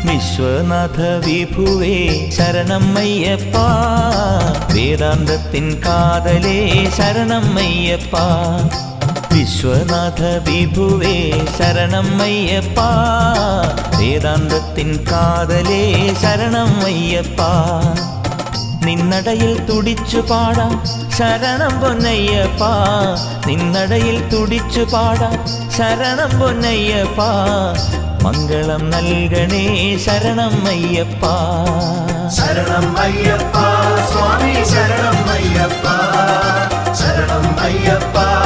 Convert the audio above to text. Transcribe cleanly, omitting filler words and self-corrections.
വിശ്വനാഥ വിഭുവേ ശരണം അയ്യപ്പ, വേദാന്തത്തിൻ കാതലേ ശരണം അയ്യപ്പ. വിശ്വനാഥ വിഭുവേ ശരണം അയ്യപ്പ, വേദാന്തത്തിൻ കാതലേ ശരണം അയ്യപ്പ. നിന്നടയിൽ തുടിച്ചു പാടാം ശരണം പൊന്നയ്യപ്പ, നിന്നടയിൽ തുടിച്ചു പാടാം ശരണം പൊന്നയ്യപ്പ. മംഗളം നൽകണേ ശരണം അയ്യപ്പ. ശരണം അയ്യപ്പ സ്വാമി ശരണം അയ്യപ്പ, ശരണം അയ്യപ്പ